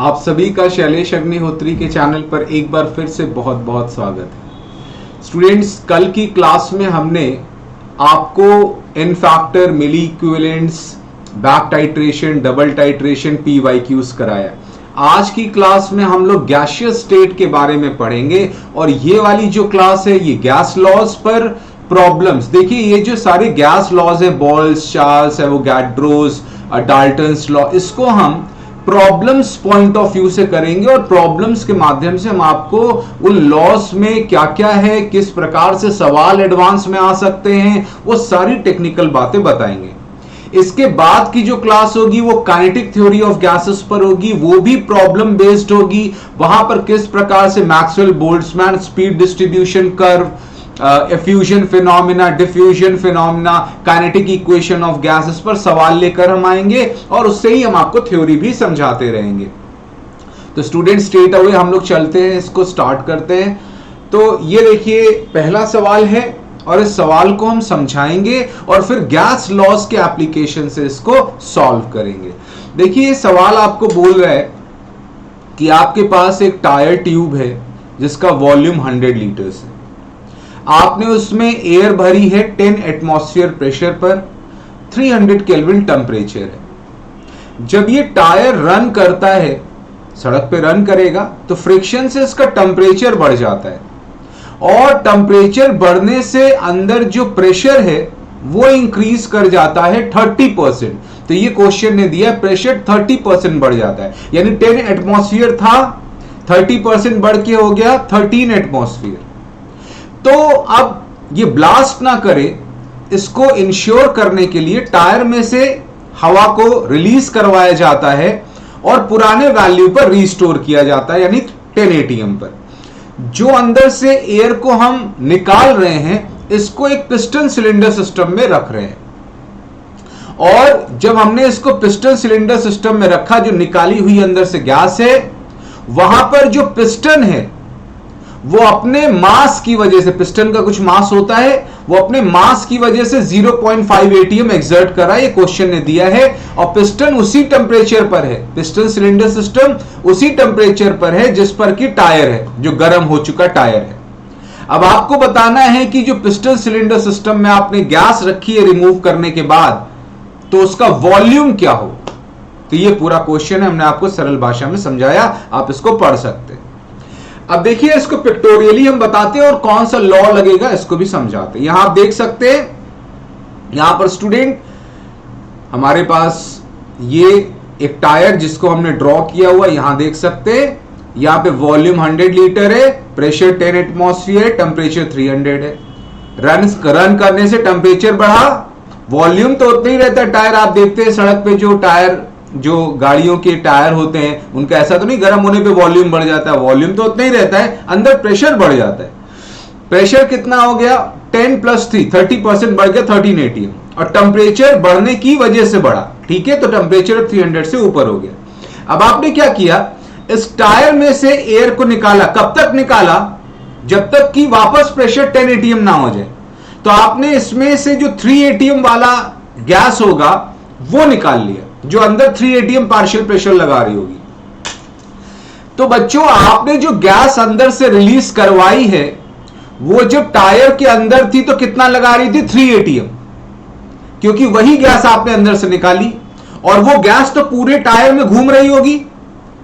आप सभी का शैलेश अग्निहोत्री के चैनल पर एक बार फिर से बहुत बहुत स्वागत है। स्टूडेंट्स, कल की क्लास में हमने आपको N factor, milliequivalents, back titration, double titration, PYQs कराया। आज की क्लास में हम लोग गैसियस स्टेट के बारे में पढ़ेंगे और ये वाली जो क्लास है ये गैस लॉज पर प्रॉब्लम्स। देखिए, ये जो सारे गैस लॉज है, balls, Charles, Avogadro's, Dalton's law, इसको हम प्रॉब्लम्स पॉइंट ऑफ व्यू से करेंगे और प्रॉब्लम्स के माध्यम से हम आपको उन लॉस में क्या क्या है, किस प्रकार से सवाल एडवांस में आ सकते हैं, वो सारी टेक्निकल बातें बताएंगे। इसके बाद की जो क्लास होगी वो काइनेटिक थ्योरी ऑफ गैसेस पर होगी, वो भी प्रॉब्लम बेस्ड होगी। वहां पर किस प्रकार से Maxwell Boltzmann speed distribution curve, effusion phenomena, diffusion phenomena, kinetic equation of gases पर सवाल लेकर हम आएंगे और उससे ही हम आपको थ्योरी भी समझाते रहेंगे। तो स्टूडेंट, स्ट्रेट अवे हम लोग चलते हैं, इसको स्टार्ट करते हैं। तो ये देखिए, पहला सवाल है और इस सवाल को हम समझाएंगे और फिर गैस लॉज के एप्लीकेशन से इसको सॉल्व करेंगे। देखिए, ये सवाल आपको बोल रहा है कि आपके पास एक टायर ट्यूब है जिसका वॉल्यूम 100 लीटर्स है। आपने उसमें एयर भरी है 10 एटमॉस्फेयर प्रेशर पर, 300 केल्विन टेम्परेचर है। जब ये टायर रन करता है, सड़क पे रन करेगा, तो फ्रिक्शन से इसका टेम्परेचर बढ़ जाता है और टेम्परेचर बढ़ने से अंदर जो प्रेशर है वो इंक्रीज कर जाता है 30%। तो ये क्वेश्चन ने दिया प्रेशर 30% बढ़ जाता है, यानी 10 एटमॉस्फेयर था, 30% बढ़ के हो गया 13 एटमॉस्फेयर। तो अब ये ब्लास्ट ना करे, इसको इंश्योर करने के लिए टायर में से हवा को रिलीज करवाया जाता है और पुराने वैल्यू पर रिस्टोर किया जाता है, यानी 10 ATM पर। जो अंदर से एयर को हम निकाल रहे हैं, इसको एक पिस्टन सिलेंडर सिस्टम में रख रहे हैं और जब हमने इसको पिस्टन सिलेंडर सिस्टम में रखा, जो निकाली हुई अंदर से गैस है, वहां पर जो पिस्टन है वो अपने मास की वजह से, पिस्टन का कुछ मास होता है, वो अपने मास की वजह से 0.5 ATM एक्सर्ट करा, ये क्वेश्चन ने दिया है। और पिस्टन उसी टेम्परेचर पर है, पिस्टन सिलेंडर सिस्टम उसी टेम्परेचर पर है जिस पर की टायर है, जो गर्म हो चुका टायर है। अब आपको बताना है कि जो पिस्टन सिलेंडर सिस्टम में आपने गैस रखी है रिमूव करने के बाद, तो उसका वॉल्यूम क्या हो। तो ये पूरा क्वेश्चन है, हमने आपको सरल भाषा में समझाया, आप इसको पढ़ सकते हैं। अब देखिए, इसको पिक्टोरियली हम बताते हैं और कौन सा लॉ लगेगा इसको भी समझाते हैं। यहां आप देख सकते हैं, यहां पर स्टूडेंट हमारे पास ये एक टायर जिसको हमने ड्रॉ किया हुआ, यहां देख सकते हैं। यहां पे वॉल्यूम 100 लीटर है, प्रेशर 10 एटमॉस्फेयर, टेम्परेचर 300 है। रन करने से टेम्परेचर बढ़ा, वॉल्यूम तो उतना ही रहता है। टायर आप देखते हैं सड़क पे, जो टायर, जो गाड़ियों के टायर होते हैं, उनका ऐसा तो नहीं गर्म होने पे वॉल्यूम बढ़ जाता है, वॉल्यूम तो उतना ही रहता है, अंदर प्रेशर बढ़ जाता है। प्रेशर कितना हो गया, 10 + 3, 30% बढ़ गया, 13 ATM। और टेम्परेचर बढ़ने की वजह से बढ़ा, ठीक है, तो टेम्परेचर 300 से ऊपर हो गया। अब आपने क्या किया, इस टायर में से एयर को निकाला। कब तक निकाला, जब तक कि वापस प्रेशर 10 ATM ना हो जाए। तो आपने इसमें से जो 3 ATM वाला गैस होगा वो निकाल लिया, जो अंदर 3 ATM पार्शियल प्रेशर लगा रही होगी। तो बच्चों, आपने जो गैस अंदर से रिलीज करवाई है, वो जब टायर के अंदर थी तो कितना लगा रही थी, 3 ATM, क्योंकि वही गैस आपने अंदर से निकाली और वो गैस तो पूरे टायर में घूम रही होगी,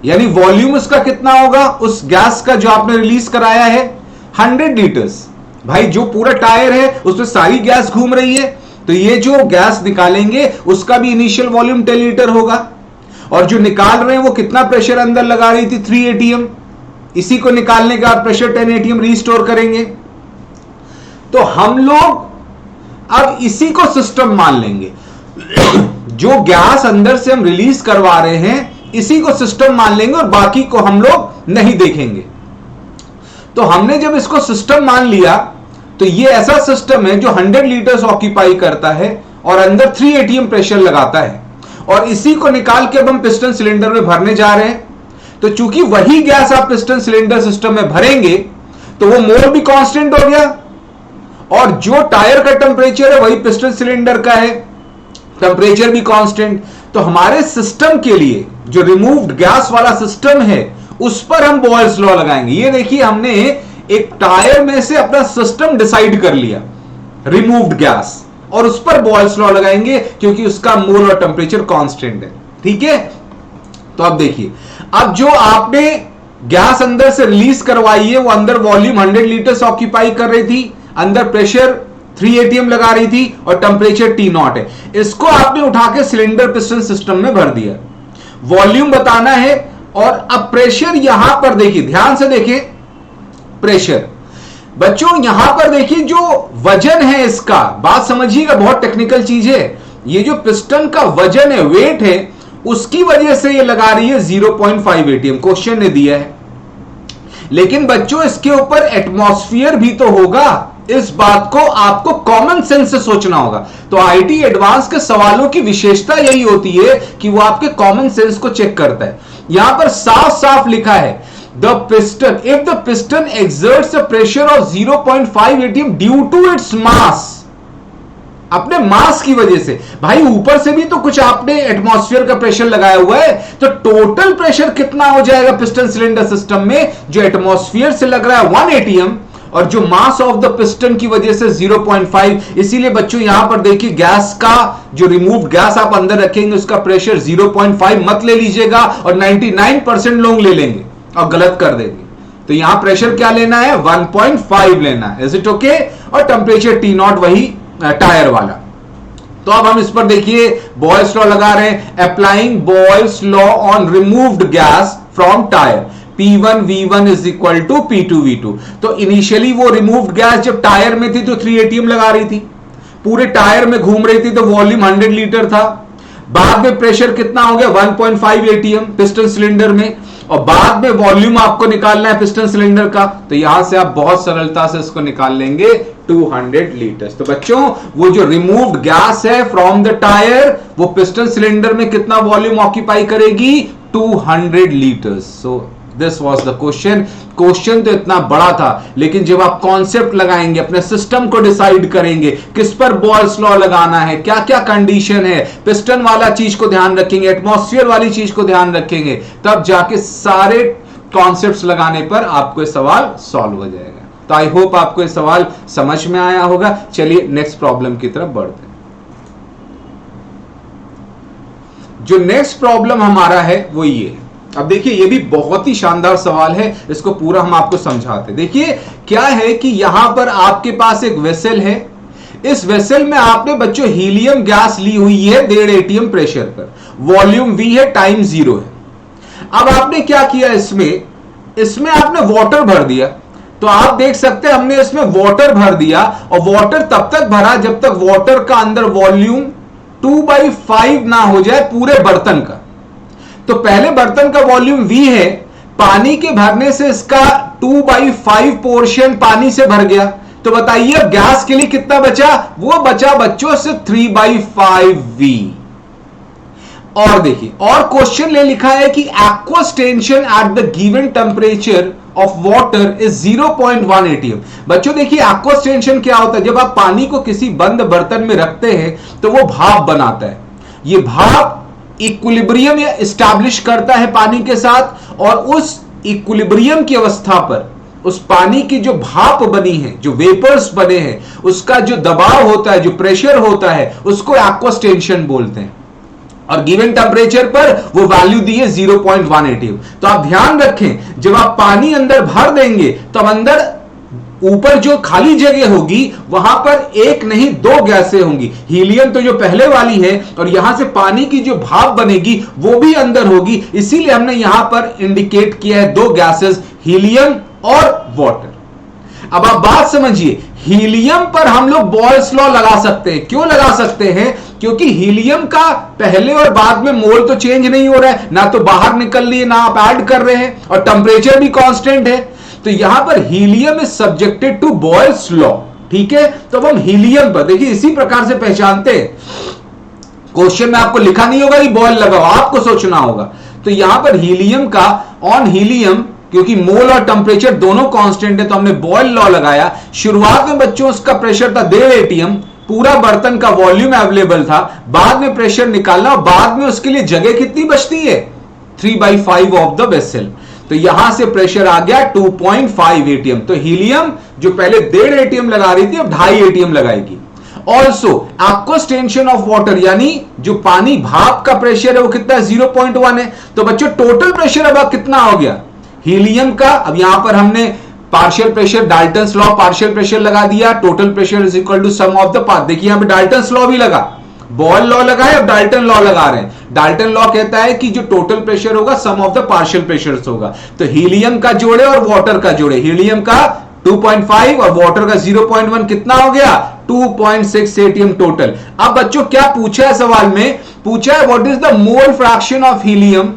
यानी वॉल्यूम उसका कितना होगा, उस गैस का जो आपने रिलीज कराया है 100 लीटर्स। भाई, जो पूरा टायर है उसमें सारी गैस घूम रही है, तो ये जो गैस निकालेंगे उसका भी इनिशियल वॉल्यूम 10 लीटर होगा। और जो निकाल रहे हैं वो कितना प्रेशर अंदर लगा रही थी, 3 ATM। इसी को निकालने के बाद प्रेशर 10 ATM रिस्टोर करेंगे। तो हम लोग अब इसी को सिस्टम मान लेंगे। जो गैस अंदर से हम रिलीज करवा रहे हैं, इसी को सिस्टम मान लेंगे और बाकी को हम लोग नहीं देखेंगे। तो हमने जब इसको सिस्टम मान लिया, तो ये ऐसा सिस्टम है जो 100 लीटर्स ऑक्यूपाई करता है और अंदर 3 ATM प्रेशर लगाता है, और इसी को निकाल के अब हम पिस्टन सिलेंडर में भरने जा रहे हैं। तो चूंकि वही गैस आप पिस्टन सिलेंडर सिस्टम में भरेंगे, तो वो मोल भी कांस्टेंट हो गया और जो टायर का टेम्परेचर है वही पिस्टन सिलेंडर का है, टेम्परेचर भी कांस्टेंट। तो हमारे सिस्टम के लिए जो रिमूव्ड गैस वाला सिस्टम है उस पर हम बॉयल्स लॉ लगाएंगे। ये देखिए हमने एक टायर में से अपना सिस्टम डिसाइड कर लिया रिमूव्ड गैस, और उस पर बॉयल्स लॉ लगाएंगे क्योंकि उसका मोल और टेम्परेचर कांस्टेंट है। ठीक है, तो अब देखिए, अब जो आपने गैस अंदर से रिलीज करवाई है वो अंदर वॉल्यूम 100 लीटर्स ऑक्यूपाई कर रही थी, अंदर प्रेशर 3 atm लगा रही थी और टेम्परेचर T0 है। इसको आपने उठा के सिलेंडर पिस्टन सिस्टम में भर दिया, वॉल्यूम बताना है, और अब प्रेशर यहां पर देखिए, ध्यान से देखिए प्रेशर। बच्चों यहां पर देखिए जो वजन है इसका, बात समझिएगा, बहुत टेक्निकल चीज है। ये जो पिस्टन का वजन है, वेट है, उसकी वजह से ये लगा रही है 0.5 atm, क्वेश्चन ने दिया है। लेकिन बच्चों इसके ऊपर एटमॉस्फेयर भी तो होगा, इस बात को आपको कॉमन सेंस से सोचना होगा। तो आईटी एडवांस के सवालों की विशेषता यही होती है कि वो आपके कॉमन सेंस को चेक करता है। यहां पर साफ साफ लिखा है the piston, if the piston exerts a pressure of 0.5 atm due to its mass, अपने मास की वजह से। भाई ऊपर से भी तो कुछ आपने एटमॉस्फेयर का प्रेशर लगाया हुआ है, तो टोटल प्रेशर कितना हो जाएगा पिस्टन सिलेंडर सिस्टम में, जो एटमॉस्फेयर से लग रहा है 1 atm, और जो मास ऑफ द पिस्टन की वजह से 0.5। इसीलिए बच्चों यहां पर देखिए गैस का जो रिमूव्ड गैस आप अंदर रखेंगे उसका प्रेशर 0.5 मत ले लीजिएगा, और 99% लोग ले लेंगे और गलत कर देंगे। तो यहां प्रेशर क्या लेना है, 1.5 लेना है। Is it okay? और टेम्परेचर T0 वही टायर वाला। तो अब हम इस पर देखिए बॉयल्स लॉ लगा रहे हैं, applying Boyle's law on removed gas from tyre, P1 V1 is equal to P2 V2। तो इनिशियली वो रिमूव्ड गैस जब टायर में थी तो 3 atm लगा रही थी, पूरे टायर में घूम रही थी, तो वॉल्यूम 100 लीटर था। बाद में प्रेशर कितना हो गया, 1.5 atm पिस्टन सिलेंडर में, और बाद में वॉल्यूम आपको निकालना है पिस्टन सिलेंडर का, तो यहां से आप बहुत सरलता से इसको निकाल लेंगे 200 लीटर्स। तो बच्चों वो जो रिमूव्ड गैस है फ्रॉम द टायर, वो पिस्टन सिलेंडर में कितना वॉल्यूम ऑक्यूपाई करेगी, 200 litres. So this was the question. Question तो इतना बड़ा था, लेकिन जब आप कॉन्सेप्ट लगाएंगे, अपने सिस्टम को डिसाइड करेंगे, किस पर बॉयल्स लॉ लगाना है, क्या क्या कंडीशन है, पिस्टन वाला चीज को ध्यान रखेंगे, एटमॉस्फेयर वाली चीज को ध्यान रखेंगे, तब जाके सारे कॉन्सेप्ट्स लगाने पर आपको सवाल सॉल्व हो जाएगा। तो आई होप आपको ये सवाल समझ में आया होगा। चलिए नेक्स्ट प्रॉब्लम की तरफ बढ़ते हैं। जो नेक्स्ट प्रॉब्लम हमारा है वो ये है। अब देखिए ये भी बहुत ही शानदार सवाल है, इसको पूरा हम आपको समझाते हैं। देखिए क्या है कि यहां पर आपके पास एक वेसल है, इस वेसल में आपने बच्चों हीलियम गैस ली हुई है 1.5 atm प्रेशर पर, वॉल्यूम V है, टाइम 0 है। अब आपने क्या किया, इसमें आपने वाटर भर दिया। तो आप देख सकते हैं हमने इसमें वाटर भर दिया, और वाटर तब तक भरा जब तक वाटर का अंदर वॉल्यूम 2/5 ना हो जाए पूरे बर्तन का। तो पहले बर्तन का वॉल्यूम V है, पानी के भरने से इसका 2/5 पोर्शन पानी से भर गया। तो बताइए गैस के लिए कितना बचा, वो बचा बच्चों से 3/5V। और देखिए और क्वेश्चन ले लिखा है कि aqueous tension at the given temperature of water is 0.1 atm। बच्चों देखिए एक्वस टेंशन क्या होता है, जब आप पानी को किसी बंद बर्तन में रखते हैं तो वो भाप बनाता है। ये भाप इक्विलिब्रियम एस्टैब्लिश करता है पानी के साथ, और उस इक्विलिब्रियम की अवस्था पर उस पानी की जो भाप बनी है, जो वेपर्स बने हैं, उसका जो दबाव होता है, जो प्रेशर होता है, उसको एक्वस टेंशन बोलते हैं। और गिवन टेम्परेचर पर वो वैल्यू दी है 0.1 atm। तो आप ध्यान रखें जब आप पानी अंदर भर देंगे तो अंदर ऊपर जो खाली जगह होगी वहां पर एक नहीं 2 गैसें होंगी। हीलियम तो जो पहले वाली है, और यहां से पानी की जो भाप बनेगी वो भी अंदर होगी। इसीलिए हमने यहां पर इंडिकेट किया है 2 गैसेस, हीलियम और वाटर। अब आप बात समझिए, हीलियम पर हम लोग बॉयल्स लॉ लगा सकते हैं। क्यों लगा सकते हैं? क्योंकि हीलियम का पहले और बाद में मोल तो चेंज नहीं हो रहा है, ना तो बाहर निकल रही है ना आप ऐड कर रहे हैं, और टेम्परेचर भी कांस्टेंट है। तो यहां पर helium is subjected to Boyle's law. ठीक है, तो हम हीलियम पर देखिए इसी प्रकार से पहचानते हैं। क्वेश्चन में आपको लिखा नहीं होगा कि बॉयल लगाओ, आपको सोचना होगा। तो यहां पर हीलियम का ऑन हीलियम, क्योंकि मोल और टेम्परेचर दोनों कांस्टेंट है, तो हमने बॉयल लॉ लगाया। शुरुआत में बच्चों उसका प्रेशर था 1.5 atm, पूरा बर्तन का वॉल्यूम अवेलेबल था, बाद में प्रेशर निकालना और बाद में उसके लिए जगह कितनी बचती है 3/5 ऑफ द वेसल। तो यहां से प्रेशर आ गया 2.5 एटीएम। तो हीलियम जो पहले 1.5 एटीएम लगा रही थी अब 2.5 एटीएम लगाएगी। Also aqueous tension of water, यानी जो पानी भाप का प्रेशर है वो कितना 0.1 है। तो बच्चों टोटल प्रेशर अब कितना हो गया हीलियम का, अब यहां पर हमने partial pressure Dalton's law partial pressure लगा दिया, total pressure is equal to sum of the part. देखिए यहां पे डाल्टन्स लॉ भी लगा, बॉयल लॉ लगा है, अब डाल्टन लॉ लगा रहे हैं। डाल्टन लॉ कहता है कि जो टोटल प्रेशर होगा सम ऑफ द पार्शियल प्रेशर्स होगा। तो हीलियम का जोड़े और वाटर का जोड़े, हीलियम का 2.5 और वाटर का 0.1 कितना हो गया 2.6 एटीएम टोटल। अब बच्चों क्या पूछा है सवाल में, पूछा है what is the mole fraction of helium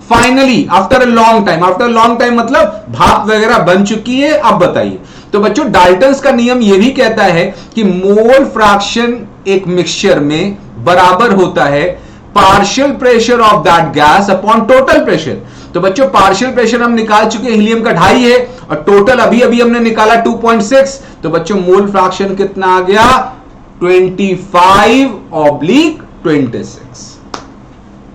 finally after a long time. After long time मतलब भाप वगैरह बन चुकी है, अब बताइए। तो बच्चों डाल्टन्स का नियम यह भी कहता है कि मोल फ्रैक्शन एक मिक्सचर में बराबर होता है partial pressure of that gas upon total pressure. तो बच्चों पार्शियल प्रेशर हम निकाल चुके हैं, हीलियम का 2.5 है और टोटल अभी अभी हमने निकाला 2.6। तो बच्चों मोल फ्रैक्शन कितना आ गया 25/26।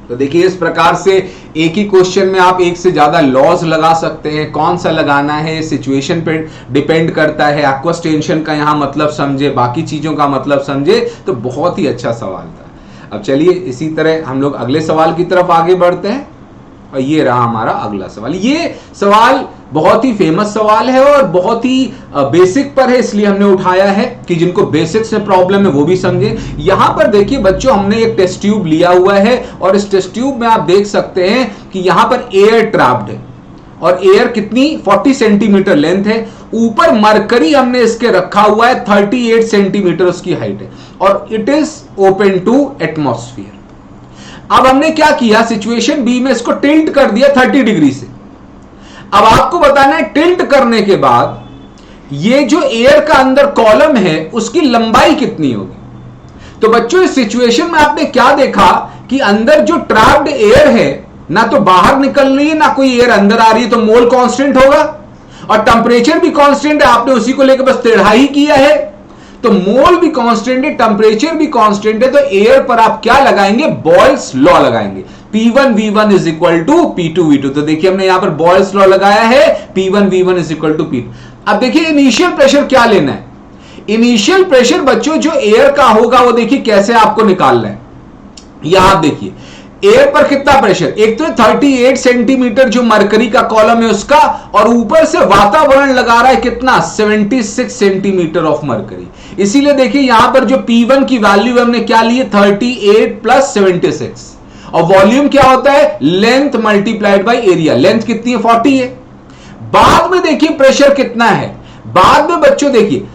तो देखिए इस प्रकार से एक ही क्वेश्चन में आप एक से ज्यादा लॉज लगा सकते हैं। कौन सा लगाना है सिचुएशन पे डिपेंड करता है। एक्वस टेंशन का यहां मतलब समझे, बाकी चीजों का मतलब समझे, तो बहुत ही अच्छा सवाल था। अब चलिए इसी तरह हम लोग अगले सवाल की तरफ आगे बढ़ते हैं और ये रहा हमारा अगला सवाल। ये सवाल बहुत ही फेमस सवाल है और बहुत ही बेसिक पर है, इसलिए हमने उठाया है कि जिनको बेसिक्स में प्रॉब्लम है वो भी समझे। यहां पर देखिए बच्चों हमने एक टेस्ट ट्यूब लिया हुआ है और इस टेस्ट ट्यूब में आप देख सकते हैं कि यहां पर एयर ट्रैप्ड है और एयर कितनी 40 सेंटीमीटर लेंथ है। ऊपर मरकरी हमने इसके रखा हुआ है 38 सेंटीमीटर उसकी हाइट है और it is open to atmosphere. अब हमने क्या किया सिचुएशन बी में इसको टिल्ट कर दिया 30 डिग्री से। अब आपको बताना है टिल्ट करने के बाद ये जो एयर का अंदर कॉलम है उसकी लंबाई कितनी होगी। तो बच्चों इस सिचुएशन में आपने क्या देखा कि अंदर जो ट्रैप्ड एयर है ना तो बाहर निकल रही है ना कोई एयर अंदर आ रही है, तो मोल कांस्टेंट होगा और टेंपरेचर भी कांस्टेंट है। आपने उसी को लेकर बस टेढ़ा ही किया है, तो मोल भी कांस्टेंट है, टेंपरेचर भी कांस्टेंट है। तो एयर पर आप क्या लगाएंगे बॉयल्स लॉ लगाएंगे, P1 V1 is equal to P2 V2। तो देखिए हमने यहां पर बॉयल्स लॉ लगाया है P1 V1 is equal to P2। अब देखिए इनिशियल प्रेशर क्या लेना है। इनिशियल प्रेशर बच्चों जो एयर का होगा वो देखिए कैसे आपको निकालना है। यहां आप देखिए एयर पर कितना प्रेशर, एक तो 38 सेंटीमीटर जो मरकरी का कॉलम है उसका, और ऊपर से वातावरण लगा रहा है कितना 76 सेंटीमीटर ऑफ मरकरी। इसीलिए देखिए यहां पर जो P1 की वैल्यू है हमने क्या ली है 38 प्लस 76 और वॉल्यूम क्या होता है length multiplied by area. Length कितनी है 40 है। बाद में देखिए प्रेशर कितना है, बाद में बच्चों देखिए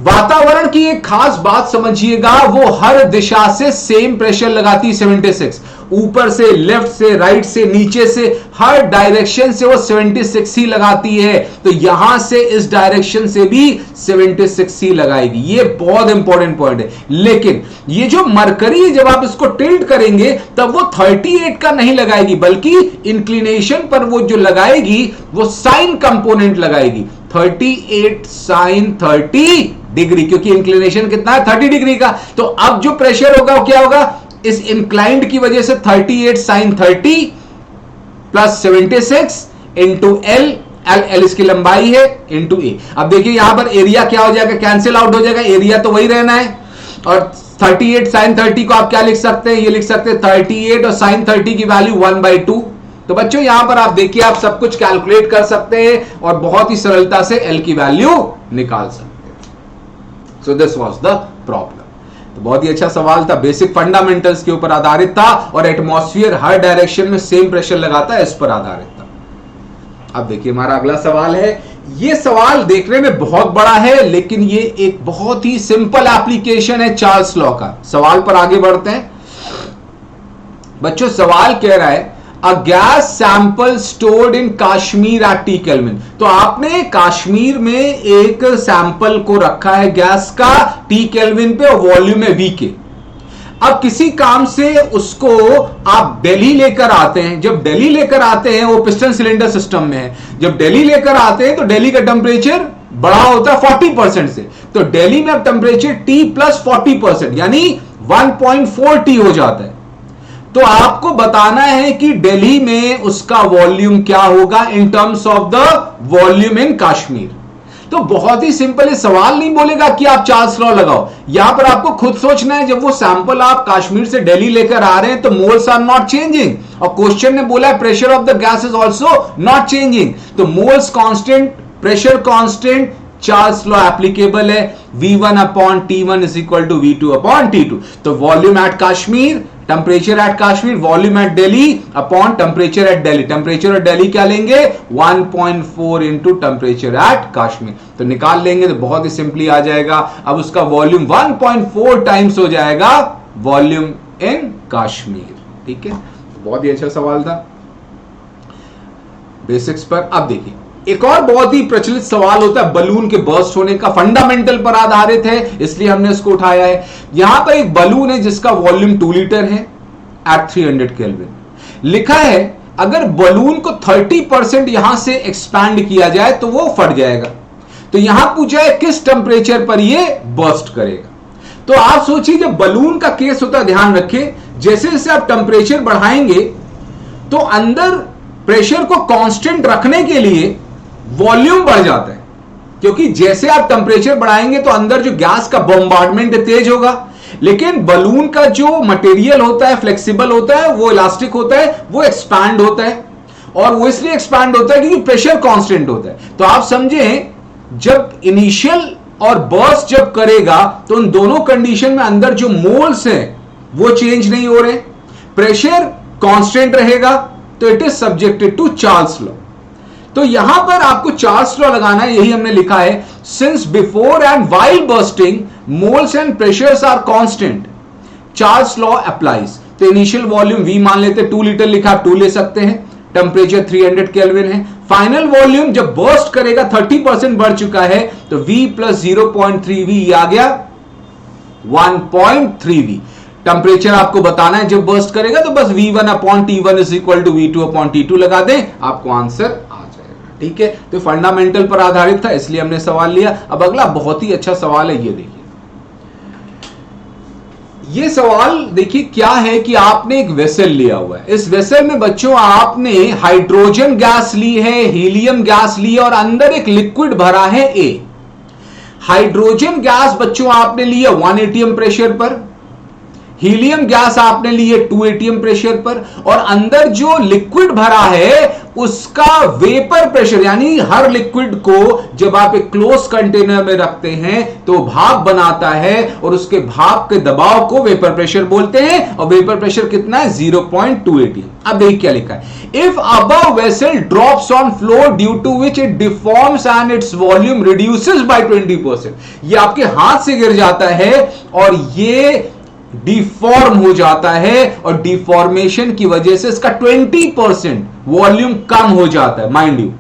वातावरण की एक खास बात समझिएगा, वो हर दिशा से सेम प्रेशर लगाती है 76, ऊपर से लेफ्ट से राइट से नीचे से हर डायरेक्शन से वो 76 ही लगाती है। तो यहां से इस डायरेक्शन से भी 76 ही लगाएगी। ये बहुत इंपॉर्टेंट पॉइंट है। लेकिन ये जो मरकरी है जब आप इसको टिल्ट करेंगे तब वो 38 का नहीं लगाएगी, बल्कि इंक्लिनेशन पर वो जो लगाएगी वो साइन कंपोनेंट लगाएगी 38 साइन 30 डिग्री, क्योंकि इंक्लिनेशन कितना है 30 डिग्री का। तो अब जो प्रेशर होगा वो क्या होगा इस इंक्लाइंड की वजह से 38 sine 30 plus 76 into L, L इसकी लंबाई है इंटू ए। अब देखिए यहां पर एरिया क्या हो जाएगा कैंसिल आउट हो जाएगा, एरिया तो वही रहना है। और 38 साइन 30 को आप क्या लिख सकते हैं, ये लिख सकते हैं 38 और साइन 30 की वैल्यू 1/2। तो बच्चों यहां पर आप देखिए आप सब कुछ कैलकुलेट कर सकते हैं और बहुत ही सरलता से एल की वैल्यू निकाल सकते हैं। So this was the problem. तो बहुत ही अच्छा सवाल था, बेसिक फंडामेंटल्स के ऊपर आधारित था और एटमॉस्फेयर हर डायरेक्शन में सेम प्रेशर लगाता है, इस पर आधारित था। अब देखिए हमारा अगला सवाल है। ये सवाल देखने में बहुत बड़ा है लेकिन ये एक बहुत ही सिंपल एप्लीकेशन है चार्ल्स लॉ का। सवाल पर आगे बढ़ते हैं। बच्चों सवाल कह रहा है a gas sample stored in Kashmir at T kelvin. तो आपने कश्मीर में एक सैंपल को रखा है गैस का T केल्विन पे और वॉल्यूम है V के। अब किसी काम से उसको आप दिल्ली लेकर आते हैं। जब दिल्ली लेकर आते हैं वो पिस्टन सिलेंडर सिस्टम में है, जब दिल्ली लेकर आते हैं तो दिल्ली का टेंपरेचर बड़ा होता है 40% से, तो दिल्ली में अब टेम्परेचर T प्लस 40% यानी 1.4 T हो जाता है। तो आपको बताना है कि दिल्ली में उसका वॉल्यूम क्या होगा in terms of the volume इन कश्मीर। तो बहुत ही सिंपल है, सवाल नहीं बोलेगा कि आप चार्ल्स लॉ लगाओ, यहां पर आपको खुद सोचना है। जब वो सैंपल आप कश्मीर से दिल्ली लेकर आ रहे हैं तो मोल्स आर नॉट चेंजिंग, और क्वेश्चन ने बोला है pressure of the gas is also not changing, तो moles constant, pressure constant, Charles law applicable है, V1 upon T1 is equal to V2 upon T2। तो volume at Kashmir, temperature at Kashmir, volume at Delhi upon temperature at Delhi. Temperature at Delhi क्या लेंगे 1.4 into temperature at Kashmir, तो निकाल लेंगे तो बहुत ही सिंपली आ जाएगा। अब उसका वॉल्यूम 1.4 टाइम्स हो जाएगा वॉल्यूम इन कश्मीर। ठीक है, बहुत ही अच्छा सवाल था बेसिक्स पर। अब देखिए एक और बहुत ही प्रचलित सवाल होता है बलून के बर्स्ट होने का, फंडामेंटल पर आधारित है इसलिए हमने इसको उठाया है। यहां पर एक बलून है जिसका वॉल्यूम 2 लीटर है एट 300 केल्विन। लिखा है अगर बलून को 30% यहां से एक्सपैंड किया जाए तो वो फट जाएगा। तो यहां पूछा है किस टेम्परेचर पर ये बर्स्ट करेगा। तो आप सोचिए जब बलून का केस होता है, ध्यान रखें जैसे जैसे आप टेम्परेचर बढ़ाएंगे तो अंदर प्रेशर को कांस्टेंट रखने के लिए वॉल्यूम बढ़ जाता है, क्योंकि जैसे आप टेम्परेचर बढ़ाएंगे तो अंदर जो गैस का बॉम्बार्डमेंट तेज होगा। लेकिन बलून का जो मटेरियल होता है फ्लेक्सिबल होता है, वो इलास्टिक होता है, वो एक्सपैंड होता है, और वो इसलिए एक्सपैंड होता है क्योंकि प्रेशर कांस्टेंट होता है। तो आप समझें जब इनिशियल और बर्स्ट जब करेगा तो उन दोनों कंडीशन में अंदर जो मोल्स हैं वो चेंज नहीं हो रहे, प्रेशर कांस्टेंट रहेगा, तो it is subjected to Charles law. तो यहां पर आपको चार्ल्स लॉ लगाना है, यही हमने लिखा है, since before and while bursting moles and pressures are constant Charles law applies. तो इनिशियल वॉल्यूम V मान लेते, 2 लीटर लिखा, 2 ले सकते हैं, टेम्परेचर 300 केल्विन है। फाइनल वॉल्यूम जब बर्स्ट करेगा 30% बढ़ चुका है तो V प्लस 0.3V आ गया 1.3V। टेम्परेचर आपको बताना है जब बर्स्ट करेगा तो बस V1 upon T1 is equal to V2 upon T2 लगा दें, आपको आंसर आ जाएगा। ठीक है, तो फंडामेंटल पर आधारित था इसलिए हमने सवाल लिया। अब अगला बहुत ही अच्छा सवाल है, ये देखिए। ये सवाल देखिए क्या है कि आपने एक वेसल लिया हुआ है, इस वेसल में बच्चों आपने हाइड्रोजन गैस ली है, हीलियम गैस ली है और अंदर एक लिक्विड भरा है A। हाइड्रोजन गैस बच्चों आपने ली है 1 atm प्रेशर पर, हीलियम गैस आपने ली है 2 atm प्रेशर पर, और अंदर जो लिक्विड भरा है उसका वेपर प्रेशर, यानी हर लिक्विड को जब आप एक क्लोज कंटेनर में रखते हैं तो भाप बनाता है और उसके भाप के दबाव को वेपर प्रेशर बोलते हैं, और वेपर प्रेशर कितना है 0.2 atm। अब देखिए क्या लिखा है, if above vessel drops on floor due to which it deforms and its volume reduces by 20%। ये आपके हाथ से गिर जाता है और ये डिफॉर्म हो जाता है, और डिफॉर्मेशन की वजह से इसका 20% वॉल्यूम कम हो जाता है, माइंड यू।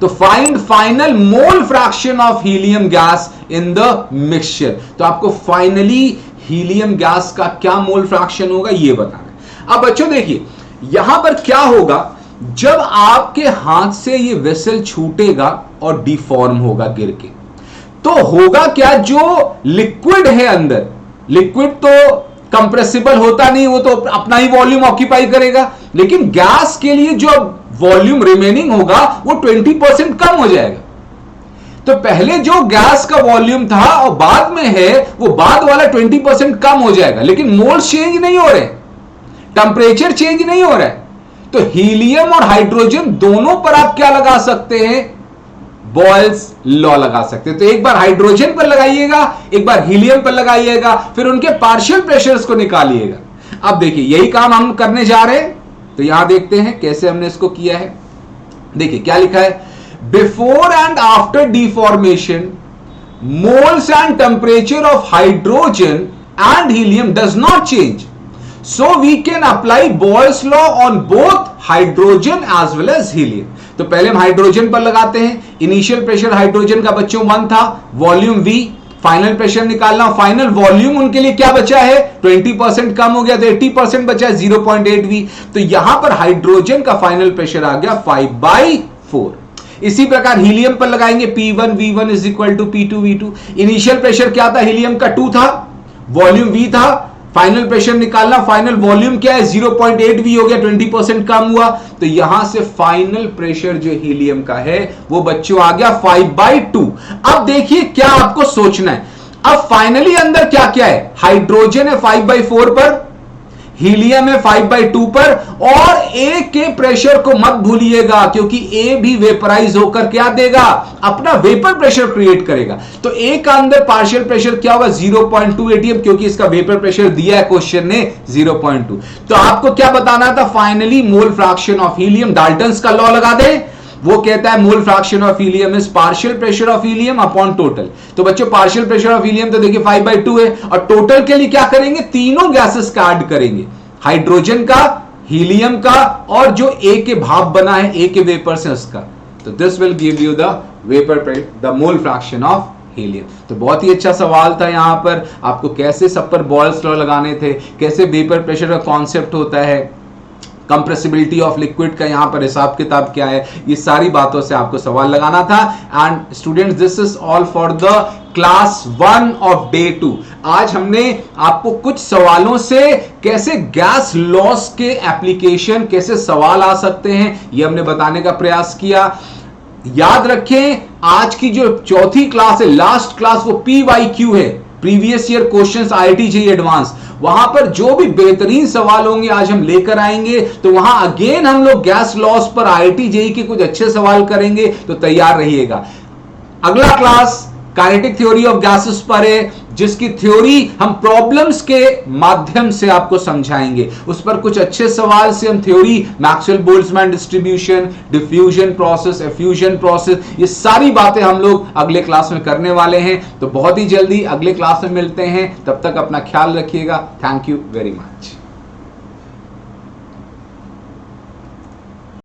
तो find final mole fraction of helium gas in the mixture. तो आपको फाइनली हीलियम गैस का क्या मोल फ्रैक्शन होगा ये बताना है। अब बच्चों देखिए यहां पर क्या होगा, जब आपके हाथ से ये वेसल छूटेगा और डिफॉर्म होगा गिर के, तो होगा क्या, जो लिक्विड है अंदर, लिक्विड तो कंप्रेसिबल होता नहीं, वो तो अपना ही वॉल्यूम ऑक्यूपाई करेगा, लेकिन गैस के लिए जो वॉल्यूम रिमेनिंग होगा वो 20% कम हो जाएगा। तो पहले जो गैस का वॉल्यूम था और बाद में है वो बाद वाला 20% कम हो जाएगा, लेकिन मोल्स चेंज नहीं हो रहे, टेम्परेचर चेंज नहीं हो रहा है। तो हीलियम और हाइड्रोजन दोनों पर आप क्या लगा सकते हैं, बॉयल्स लॉ लगा सकते हैं। तो एक बार हाइड्रोजन पर लगाइएगा, एक बार हीलियम पर लगाइएगा, फिर उनके पार्शियल प्रेशर्स को निकालिएगा। अब देखिए यही काम हम करने जा रहे हैं, तो यहां देखते हैं कैसे हमने इसको किया है। देखिए क्या लिखा है, before and after deformation moles and temperature of hydrogen and helium does not change, so we can apply Boyle's law on both hydrogen as well as helium. तो पहले हम हाइड्रोजन पर लगाते हैं, इनिशियल प्रेशर हाइड्रोजन का बच्चों 1 था, volume V, final pressure निकालना, फाइनल वॉल्यूम उनके लिए क्या बचा है 20% कम हो गया, तो 80% बचा है 0.8V। तो यहां पर हाइड्रोजन का फाइनल प्रेशर आ गया 5/4। इसी प्रकार हीलियम पर लगाएंगे P1 V1 is equal to P2 V2। Initial pressure क्या था हीलियम का 2 था, वॉल्यूम V था, फाइनल प्रेशर निकालना, फाइनल वॉल्यूम क्या है 0.8 V हो गया, 20% कम हुआ, तो यहां से फाइनल प्रेशर जो हीलियम का है वो बच्चों आ गया 5/2। अब देखिए क्या आपको सोचना है, अब फाइनली अंदर क्या क्या है, हाइड्रोजन है 5/4 पर, हीलियम है 5/2 पर, और ए के प्रेशर को मत भूलिएगा क्योंकि ए भी वेपराइज होकर क्या देगा, अपना वेपर प्रेशर क्रिएट करेगा। तो ए का अंदर पार्शियल प्रेशर क्या होगा 0.2 एटीएम, क्योंकि इसका वेपर प्रेशर दिया है क्वेश्चन ने 0.2। तो आपको क्या बताना था, finally mole fraction of helium, Dalton's का लॉ लगा दे, वो कहता है mole fraction of helium is partial pressure of helium upon total. तो बच्चों पार्शियल प्रेशर ऑफ हीलियम तो देखिए 5/2 है, और टोटल के लिए क्या करेंगे, तीनों गैसेस का ऐड करेंगे, हाइड्रोजन का, हीलियम का, और जो ए के भाप बना है, ए के वेपर से उसका। तो this will give you the vapour the mole fraction of helium. तो बहुत ही अच्छा सवाल था, यहां पर आपको कैसे सब पर बॉयल्स लॉ लगाने थे, कैसे वेपर प्रेशर का कॉन्सेप्ट होता है, कंप्रेसिबिलिटी ऑफ लिक्विड का यहां पर हिसाब किताब क्या है, ये सारी बातों से आपको सवाल लगाना था। And students this is all for the class 1 of day 2। आज हमने आपको कुछ सवालों से कैसे गैस लॉस के एप्लीकेशन, कैसे सवाल आ सकते हैं, ये हमने बताने का प्रयास किया। याद रखें आज की जो चौथी क्लास है, लास्ट क्लास, वो PYQ है, previous year questions IIT JEE advance. वहां पर जो भी बेहतरीन सवाल होंगे आज हम लेकर आएंगे। तो वहां अगेन हम लोग गैस लॉस पर IIT JEE के कुछ अच्छे सवाल करेंगे, तो तैयार रहिएगा। अगला class kinetic theory of gases पर है, जिसकी थ्योरी हम प्रॉब्लम्स के माध्यम से आपको समझाएंगे। उस पर कुछ अच्छे सवाल से हम theory, Maxwell Boltzmann distribution, diffusion process, effusion process, ये सारी बातें हम लोग अगले क्लास में करने वाले हैं। तो बहुत ही जल्दी अगले क्लास में मिलते हैं, तब तक अपना ख्याल रखिएगा। Thank you very much.